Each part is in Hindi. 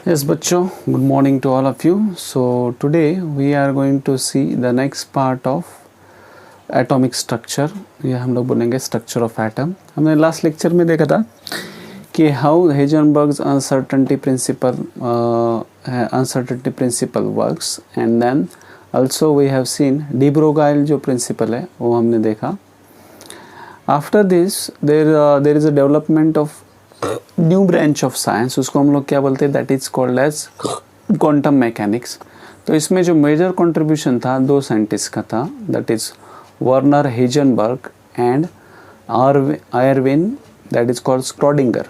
Yes, बच्चों, good morning to all of you. So today we are going to see the next part of atomic structure. ये हम लोग बोलेंगे structure of atom. हमने last lecture में देखा था कि how Heisenberg's uncertainty principle works, and then also we have seen de Broglie जो principle है वो हमने देखा. After this there is a development of new branch of science, उसको हम लोग क्या बोलते हैं, that is called as quantum mechanics. तो इसमें जो मेजर कंट्रीब्यूशन था दो साइंटिस्ट का था, that is Werner Heisenberg and Erwin, that is called Schrodinger.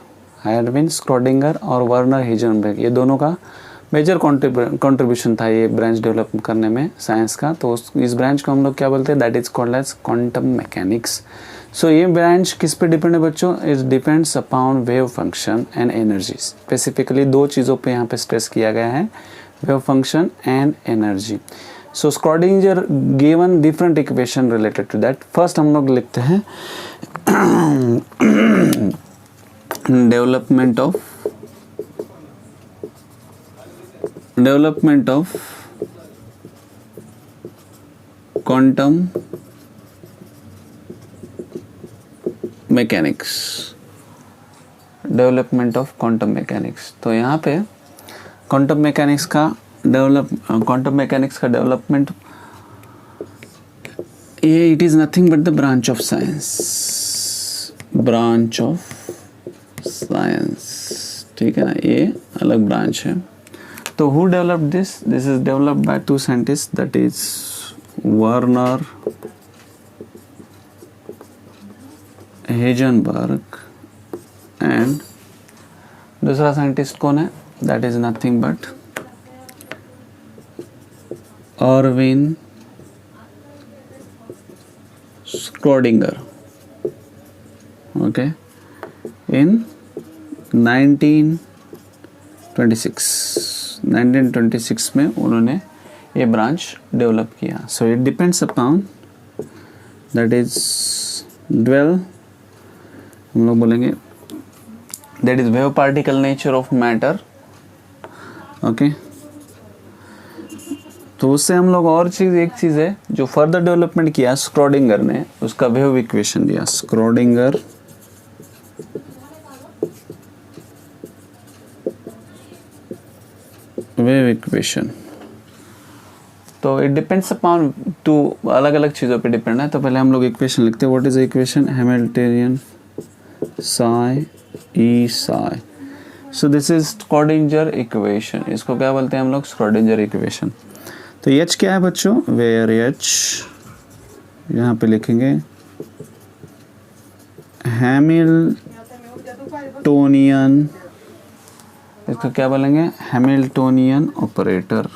Erwin Schrodinger और वर्नर हेजनबर्ग, ये दोनों का मेजर कंट्रीब्यूशन था ये ब्रांच डेवलप करने में साइंस का. तो इस ब्रांच को हम लोग क्या बोलते हैं, that is called as quantum mechanics. So ये ब्रांच किस पे डिपेंड है बच्चों, it depends upon wave function and energy. Specifically दो चीज़ों पे यहाँ पे स्ट्रेस किया गया है, wave function and energy. So Schrodinger given different equation related to that. First हम लोग लिखते हैं development of quantum mechanics. Development of quantum mechanics. तो यहाँ पे क्वांटम मैकेनिक्स का डेवलपमेंट ये it is nothing but the branch of science. ठीक है ना, ये अलग ब्रांच है. तो who developed this is developed by two scientist, that is Werner Heisenberg and दूसरा साइंटिस्ट कौन है, that is nothing but Erwin Schrodinger. Okay, in 1926 में उन्होंने ये ब्रांच डेवलप किया. So it depends upon, that is 12, हम लोग बोलेंगे that is wave particle nature of matter. Okay, तो उससे हम लोग और एक चीज़ है जो फर्दर डेवलपमेंट किया स्क्रॉडिंगर ने, उसका वेव इक्वेशन दिया. स्क्रॉडिंगर वेव इक्वेशन. तो इट डिपेंड्स अपॉन टू अलग अलग चीज़ों पे डिपेंड है. तो पहले हम लोग इक्वेशन लिखते हैं. What is the equation, Hamiltonian psi e psi. So this is Schrodinger equation. इसको क्या बोलते हैं हम लोग, स्क्रॉडिंजर इक्वेशन. तो एच क्या है बच्चों, वेयर एच यहाँ पे लिखेंगे हैमिल्टोनियन, इसको क्या बोलेंगे, Hamiltonian operator.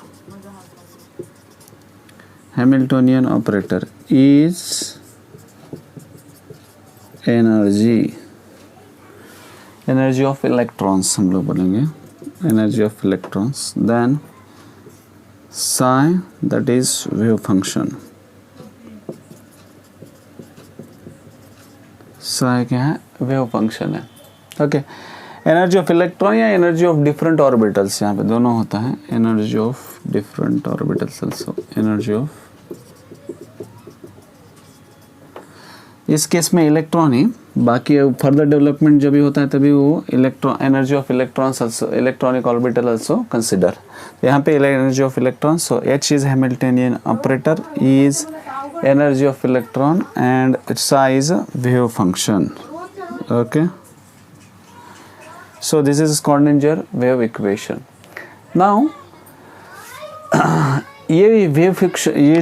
Hamiltonian operator is energy of electrons, हम लोग बोलेंगे energy of electrons. Then psi, that is wave function. psi क्या है, वेव फंक्शन है. ओके, एनर्जी ऑफ इलेक्ट्रॉन या एनर्जी ऑफ डिफरेंट ऑर्बिटल्स, यहाँ पे दोनों होता है. Energy of different orbitals also, energy of, इस केस में इलेक्ट्रॉन ही, बाकी फर्दर डेवलपमेंट जब भी होता है तभी वो electron, energy of electrons also, electronic orbital also consider. यहाँ पे energy of electron. So H is Hamiltonian operator, is energy of electron and psi is wave function. Okay, so this is Schrodinger wave equation. Now ये वेव फिक्शन, ये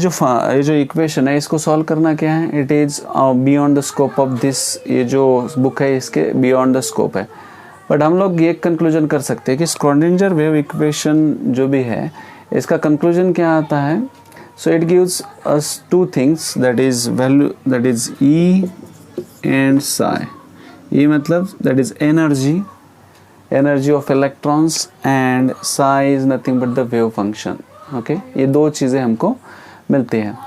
जो इक्वेशन है इसको सॉल्व करना क्या है, it is beyond the scope of this. ये जो बुक है इसके बियॉन्ड द स्कोप है. बट हम लोग ये कंक्लूजन कर सकते हैं कि स्क्रॉडिंजर वेव इक्वेशन जो भी है इसका कंक्लूजन क्या आता है. So it gives us two things, that is value, that is E and psi. ई मतलब that is energy of electrons and psi is nothing but the wave function. Okay, ये दो चीज़ें हमको मिलती हैं.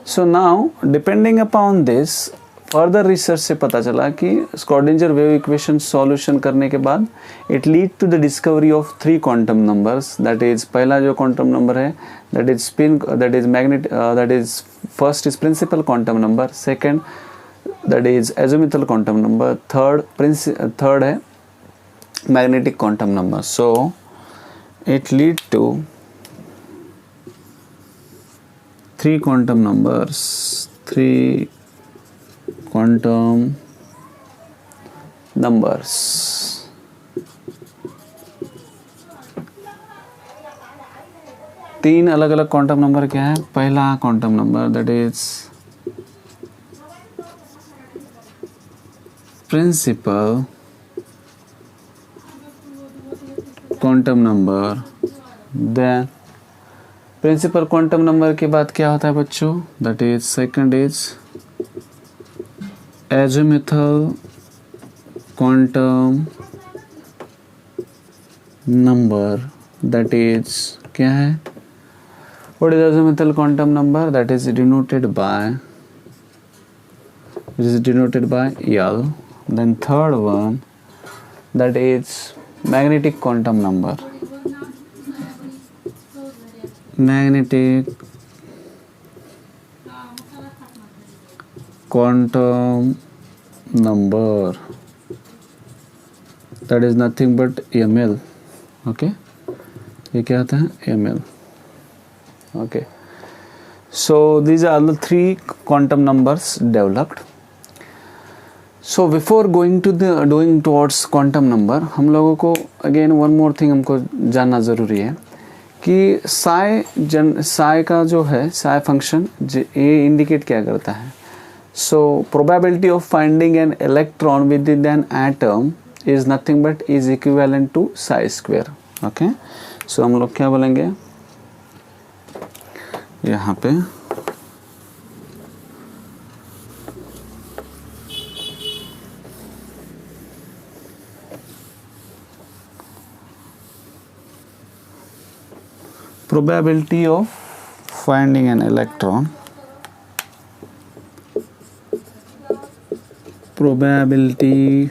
So now depending upon this, further research से पता चला कि स्क्रॉडिंजर वेव इक्वेशन सॉल्यूशन करने के बाद it lead to the discovery of 3 quantum numbers, that is पहला जो क्वांटम नंबर है that is spin, that is magnet, that is first is principal quantum number, second that is azimuthal quantum number, third है magnetic quantum number. So it lead to 3 quantum numbers, 3 quantum numbers. तीन अलग अलग क्वांटम नंबर क्या है? पहला quantum number that is principal quantum number. Then principal quantum number के बाद क्या होता है बच्चों? That is second is azimuthal quantum number. That is क्या है? What is azimuthal quantum number? That is denoted by L. Then third one that is magnetic quantum number. Magnetic quantum number, that is nothing but ml. Okay, ये क्या होता है? ml. Okay, so these are the 3 quantum numbers developed. So before going towards quantum number, हम लोगों को again one more thing हमको जानना ज़रूरी है कि साई का जो है साई फंक्शन ये इंडिकेट क्या करता है. So probability of finding an electron within an atom is nothing but is equivalent to psi square. Okay, so हम लोग क्या बोलेंगे यहाँ पे? Probability of finding an electron, probability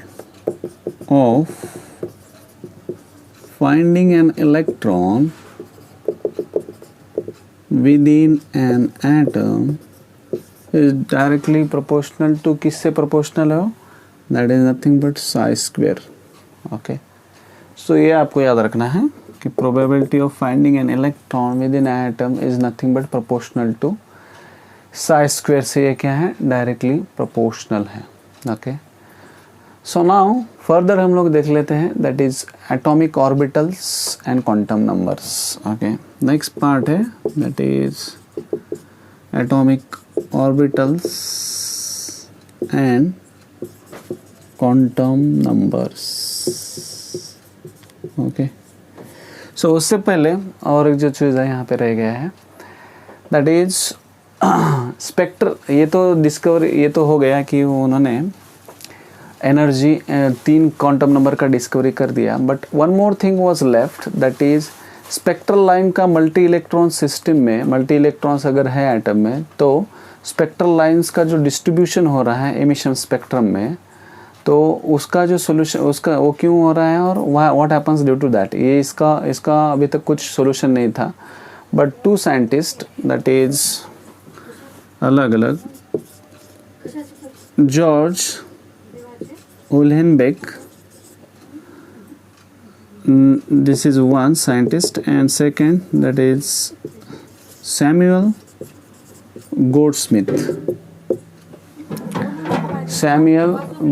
of finding an electron within an atom is directly proportional to किससे proportional है? That is nothing but psi square. Okay, so ये आपको याद रखना है कि probability of finding an electron within an atom is nothing but proportional to psi square. से ये क्या है? directly proportional है. okay, so now further हम लोग देख लेते हैं that is atomic orbitals and quantum numbers. okay, next part है that is atomic orbitals and quantum numbers. okay, सो उससे पहले और एक जो चीज़ है यहाँ पे रह गया है दैट इज स्पेक्ट्र. ये तो डिस्कवर ये तो हो गया कि उन्होंने एनर्जी 3 क्वांटम नंबर का डिस्कवरी कर दिया. But one more thing was left that is spectral line का मल्टी इलेक्ट्रॉन सिस्टम में, मल्टी इलेक्ट्रॉन्स अगर है एटम में तो स्पेक्ट्रल लाइंस का जो डिस्ट्रीब्यूशन हो रहा है एमिशन स्पेक्ट्रम में, तो उसका जो सोल्यूशन उसका वो क्यों हो रहा है और what happens due to that, ये इसका अभी तक कुछ सोल्यूशन नहीं था. बट 2 साइंटिस्ट दैट इज अलग अलग George Uhlenbeck, this is one scientist, and second that is Samuel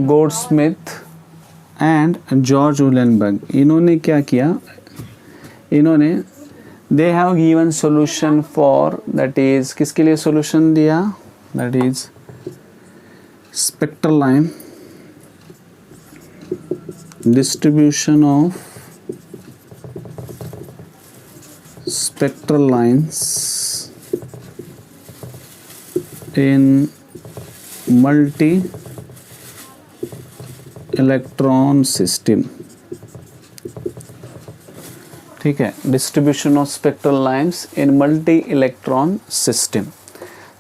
Goldsmith and George Uhlenberg. इन्होंने क्या किया? इन्होंने they have given solution for that is किसके लिए सॉल्यूशन दिया? That is spectral line distribution of spectral lines in multi electron system. ठीक है, distribution of spectral lines in multi electron system.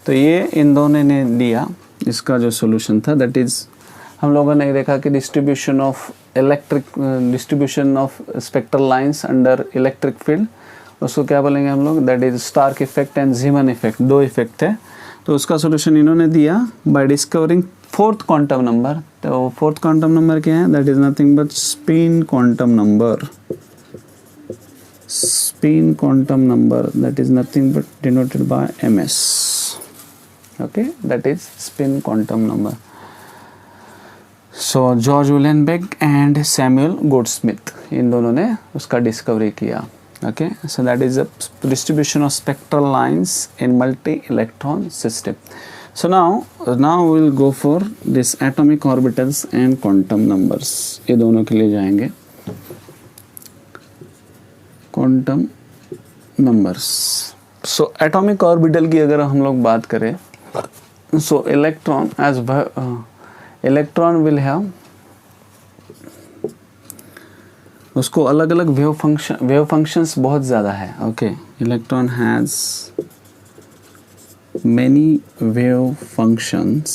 तो ये इन दोनों ने दिया इसका जो सोल्यूशन था दैट इज़ हम लोगों ने देखा कि distribution of spectral lines under electric field, उसको क्या बोलेंगे हम लोग, that is Stark effect and Zeeman effect, दो इफेक्ट थे। तो उसका सोल्यूशन इन्होंने दिया by discovering fourth quantum number. तो फोर्थ क्वांटम नंबर क्या है, that is nothing but spin quantum number. Spin quantum number that is nothing but denoted by ms, okay, that is spin quantum number. So George Uhlenbeck and Samuel Goldsmith, इन दोनों ने उसका डिस्कवरी किया। Okay, so that is a distribution of spectral lines in multi-electron system. So now we will go for this atomic orbitals and quantum numbers. ये दोनों के लिए जाएंगे। quantum numbers. So atomic orbital की अगर हम लोग बात करें, so electron will have, उसको अलग अलग वेव फंक्शंस बहुत ज़्यादा है। Okay, electron has many wave functions,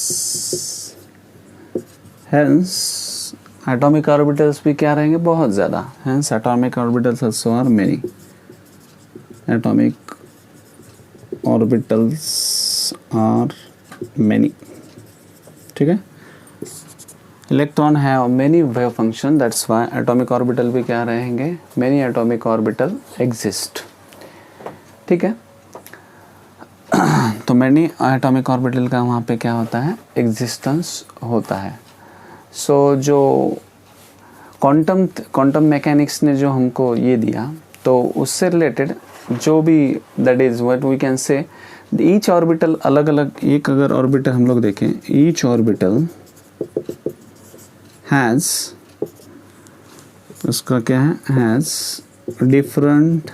hence atomic orbitals भी क्या रहेंगे, बहुत ज़्यादा, hence atomic orbitals also are many. Atomic orbitals are many, ठीक है। इलेक्ट्रॉन है many wave function, that's why atomic orbital भी क्या रहेंगे, मेनी एटॉमिक ऑर्बिटल एग्जिस्ट, ठीक है। तो मेनी एटॉमिक ऑर्बिटल का वहाँ पे क्या होता है, एग्जिस्टेंस होता है। सो जो क्वांटम मैकेनिक्स ने जो हमको ये दिया, तो उससे रिलेटेड जो भी that is what we can say, each orbital अलग अलग, एक अगर ऑर्बिटल हम लोग देखें, ईच ऑर्बिटल has, उसका क्या है, has different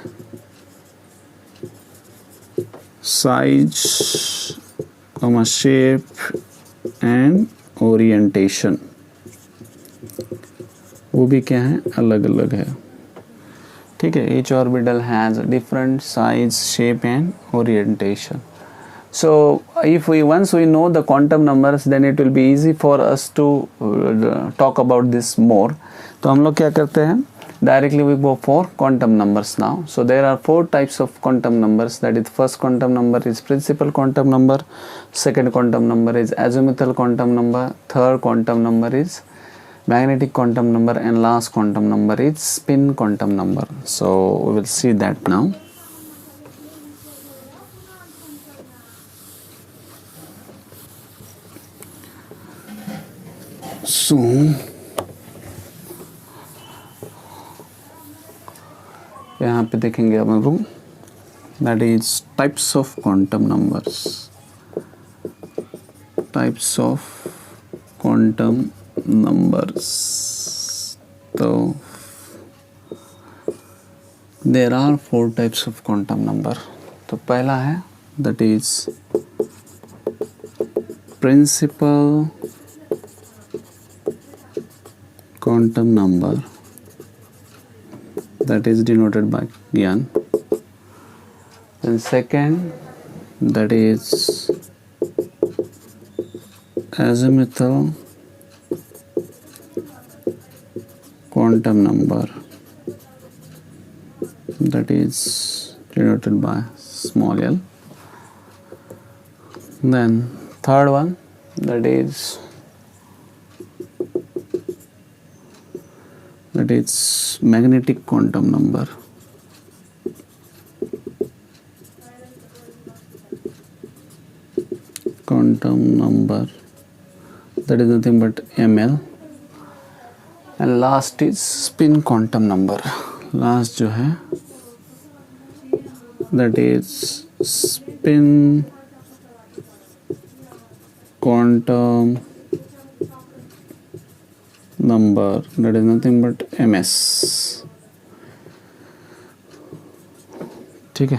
size, shape and orientation, वो भी क्या है, अलग अलग है, ठीक है। each orbital has different size, shape and orientation. So if once we know the quantum numbers, then it will be easy for us to talk about this more. तो हम लोग क्या करते हैं, directly we go for quantum numbers now. So there are 4 types of quantum numbers. That is, first quantum number is principal quantum number, second quantum number is azimuthal quantum number, third quantum number is magnetic quantum number, and last quantum number is spin quantum number. So we will see that now. So यहाँ पे देखेंगे अपन लोग, that is types of quantum numbers, types of quantum numbers. तो there are 4 types of quantum number. तो पहला है that is principal quantum number, that is denoted by n. Then second, that is azimuthal quantum number, that is denoted by small l. Then third one, that is magnetic quantum number, that is nothing but ml. And last is spin quantum number. Last जो है that is spin quantum number, that is nothing but ms, ठीक है।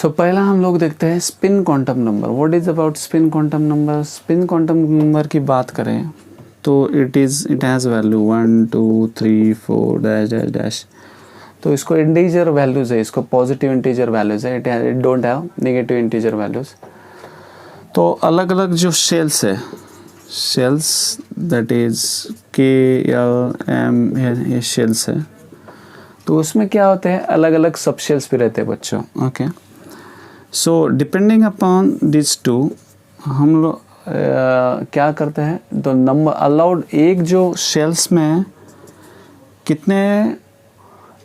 सो पहला हम लोग देखते हैं spin quantum number. What is about spin quantum number? Spin quantum number की बात करें तो it has value 1 2 3 4 dash dash dash. तो इसको इंटीजर वैल्यूज़ है, इसको पॉजिटिव इंटीजर वैल्यूज़ है, it don't have negative integer values. तो अलग अलग जो शेल्स है, शेल्स दैट इज़ KLM ये शेल्स है, तो उसमें क्या होते हैं, अलग अलग सब शेल्स भी रहते हैं बच्चों. Okay, so depending upon this two हम लोग क्या करते हैं, तो नंबर अलाउड, एक जो शेल्स में कितने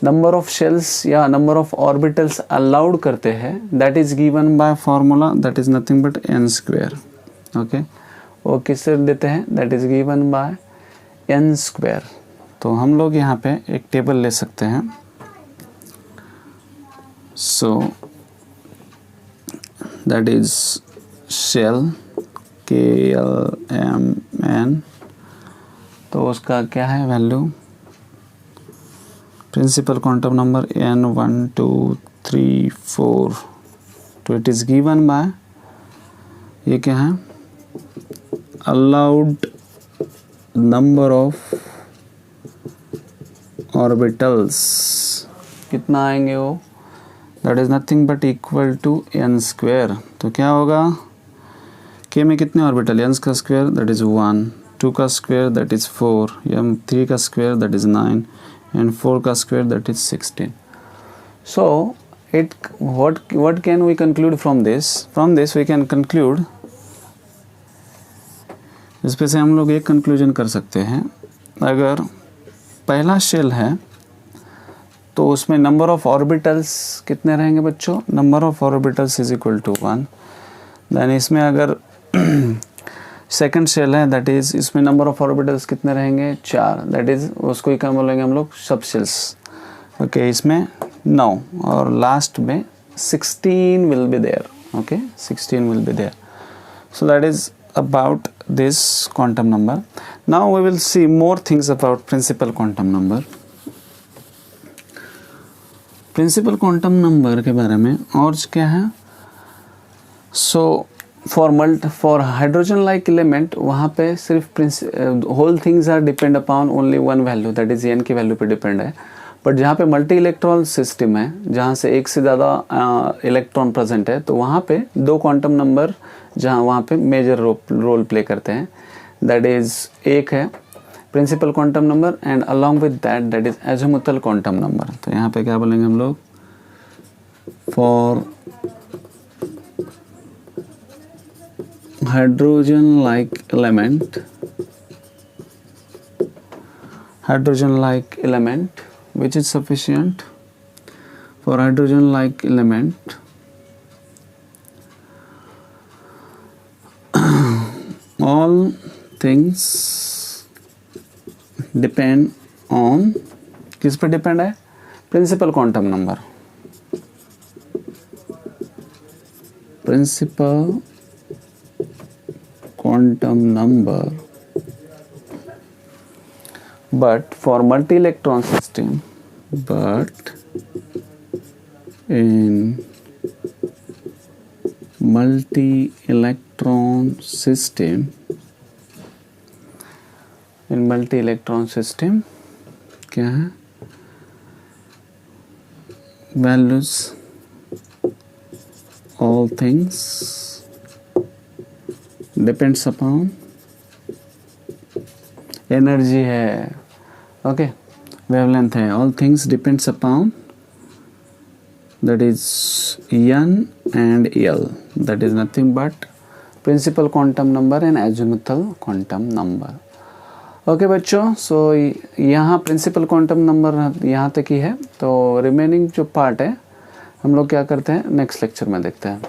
नंबर ऑफ शेल्स या नंबर ऑफ ऑर्बिटल्स अलाउड करते हैं, that is given by formula that is nothing but n². Okay, वो किससे देते हैं, that is given by n². तो हम लोग यहाँ पे एक टेबल ले सकते हैं. So that is shell KLMN, तो उसका क्या है value, principal quantum number n 1 2 3 4. तो इट इज़ गिवन बाय, ये क्या है, अलाउड नंबर ऑफ ऑर्बिटल्स, कितना आएंगे वो, that is nothing but equal to n². तो क्या होगा, k में कितने ऑर्बिटल, n का स्क्वायर दैट इज़ 1, 2 का स्क्वायर दैट इज़ 4, m 3 का स्क्वायर दैट इज़ 9 and 4 का square that is 16. So it what can we conclude from this? From this we can conclude, इस पे से हम लोग एक कंक्लूजन कर सकते हैं, अगर पहला शेल है तो उसमें नंबर ऑफ ऑर्बिटल्स कितने रहेंगे बच्चों, number of orbitals is equal to 1. Then इसमें अगर सेकंड शेल है, दैट इज़ इसमें नंबर ऑफ ऑर्बिटल्स कितने रहेंगे, 4, दैट इज़ उसको ही क्या बोलेंगे हम लोग, सब शेल्स. ओके, इसमें 9 और लास्ट में 16 will be there. Okay, 16 will be there. So that is about this quantum number. Now we will see more things about principal quantum number. Principal quantum number के बारे में और क्या है, so for hydrogen like element वहाँ पे सिर्फ whole things are depend upon only one value, that is n की वैल्यू पे डिपेंड है. बट जहाँ पे मल्टी इलेक्ट्रॉन सिस्टम है, जहाँ से एक से ज़्यादा इलेक्ट्रॉन प्रेजेंट है, तो वहाँ पे दो क्वांटम नंबर जहाँ वहाँ पे मेजर रोल प्ले करते हैं. दैट इज़ एक है principal quantum number and along with that is azimuthal quantum number. तो यहाँ पे क्या बोलेंगे हम लोग, for hydrogen like element which is sufficient for hydrogen like element all things depend on, किस पे डिपेंड है, principal quantum number. Principal quantum number. But for multi-electron system, but in multi-electron system क्या है, values all things depends upon energy है. ओके, वेवलेंथ है, all things depends upon that is n and l, that is nothing but principal quantum number and azimuthal quantum number. Okay बच्चों, सो यहाँ प्रिंसिपल क्वांटम नंबर यहाँ तक ही है. तो रिमेनिंग जो पार्ट है हम लोग क्या करते हैं, नेक्स्ट लेक्चर में देखते हैं.